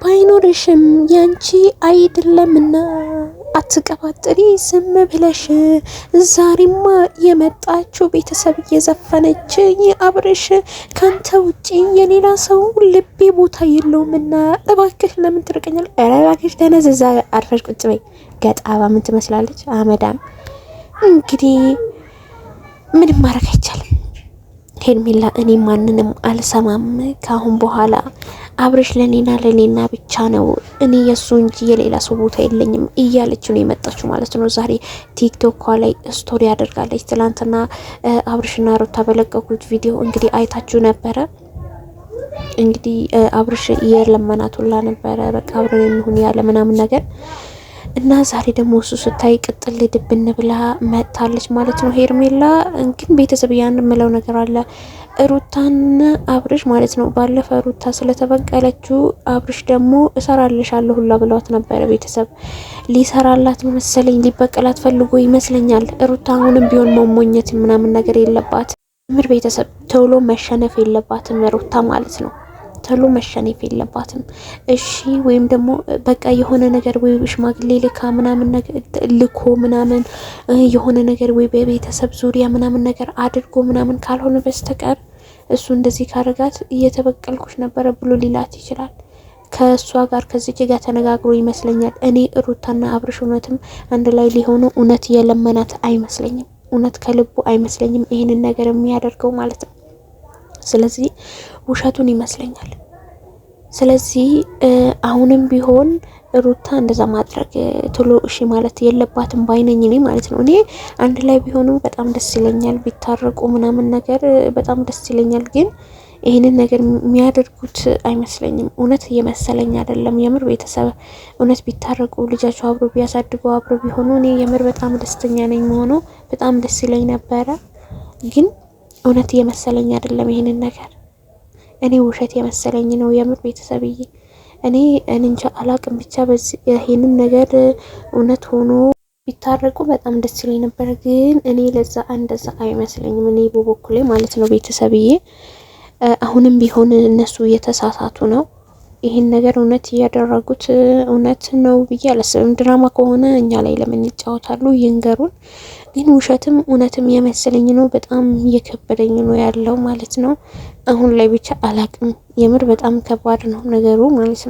ባይኖርሽም ያንቺ አይደለምና አትቀባጥሪ ዝም ብለሽ። ዛሬማ የመጣችው ቤተሰብ እየዘፈነች አብርሽ ካንተ ውጪ የሌላ ሰው ልቤ ቦታ የለውምና እባክህ ለምን ትርቀኛለህ? ኧረ እባክሽ ተነዘዛ አርፈሽ ቁጭ በይ። ገጣባ ምን ትመስላለች አመዳም። እንግዲህ ምንም ማድረግ አይቻልም። ሄርሜላ እኔ ማንንም አልሰማም ካሁን በኋላ አብርሽ ለኔና ብቻ ነው፣ እኔ የሱ እንጂ የሌላ ሰው ቦታ የለኝም እያለች ነው የመጣችው ማለት ነው። ዛሬ ቲክቶክ ላይ ስቶሪ አድርጋለች። ትላንትና አብርሽና ሩታ በለቀቁት ቪዲዮ እንግዲህ አይታችሁ ነበረ። እንግዲህ አብርሽ የለመናት ሁላ ነበረ በቃ አብረን እንሁን ያለ ምናምን ነገር እና ዛሬ ደግሞ እሱ ስታይ ቅጥል ድብን ብላ መጥታለች ማለት ነው። ሄርሜላ ግን ቤተሰብ ያን ምለው ነገር አለ። ሩታና አብርሽ ማለት ነው ባለፈ ሩታ ስለተበቀለችው አብርሽ ደግሞ እሰራልሻለሁ ሁላ ብለዋት ነበረ። ቤተሰብ ሊሰራላት ነው መሰለኝ፣ ሊበቀላት ፈልጎ ይመስለኛል። ሩታ አሁንም ቢሆን መሞኘት ምናምን ነገር የለባት ምር ቤተሰብ ቶሎ መሸነፍ የለባትም ሩታ ማለት ነው። ቶሎ መሸነፍ የለባትም። እሺ ወይም ደግሞ በቃ የሆነ ነገር ወይ ሽማግሌ ልካ ምናምን ነገር ልኮ ምናምን የሆነ ነገር ወይ በቤተሰብ ዙሪያ ምናምን ነገር አድርጎ ምናምን ካልሆነ በስተቀር እሱ እንደዚህ ካረጋት እየተበቀልኩሽ ነበረ ብሎ ሊላት ይችላል። ከእሷ ጋር ከዚህ ጋር ተነጋግሮ ይመስለኛል። እኔ ሩታና አብርሽ እውነትም አንድ ላይ ሊሆኑ እውነት የለመናት አይመስለኝም። እውነት ከልቡ አይመስለኝም ይሄንን ነገር የሚያደርገው ማለት ነው። ስለዚህ ውሸቱን ይመስለኛል። ስለዚህ አሁንም ቢሆን ሩታ እንደዛ ማድረግ ቶሎ እሺ ማለት የለባትም ባይነኝ እኔ ማለት ነው። እኔ አንድ ላይ ቢሆኑ በጣም ደስ ይለኛል፣ ቢታረቁ ምናምን ነገር በጣም ደስ ይለኛል። ግን ይህንን ነገር የሚያደርጉት አይመስለኝም። እውነት እየመሰለኝ አይደለም። የምር ቤተሰብ እውነት ቢታረቁ ልጃቸው አብሮ ቢያሳድጉ አብሮ ቢሆኑ እኔ የምር በጣም ደስተኛ ነኝ። መሆኑ በጣም ደስ ይለኝ ነበረ። ግን እውነት እየመሰለኝ አይደለም ይሄንን ነገር እኔ ውሸት የመሰለኝ ነው የምር ቤተሰብዬ። እኔ እንጃ አላቅም። ብቻ በዚህ ይሄንን ነገር እውነት ሆኖ ቢታረቁ በጣም ደስ ይለኝ ነበር። ግን እኔ ለዛ እንደዛ አይመስለኝም እኔ በበኩሌ ማለት ነው ቤተሰብዬ። አሁንም ቢሆን እነሱ እየተሳሳቱ ነው። ይሄን ነገር እውነት እያደረጉት እውነት ነው ብዬ አላስብም። ድራማ ከሆነ እኛ ላይ ለምን ይጫወታሉ? ይንገሩን። ግን ውሸትም እውነትም የመሰለኝ ነው። በጣም እየከበደኝ ነው ያለው ማለት ነው አሁን ላይ ብቻ አላቅም። የምር በጣም ከባድ ነው ነገሩ ማለት ነው።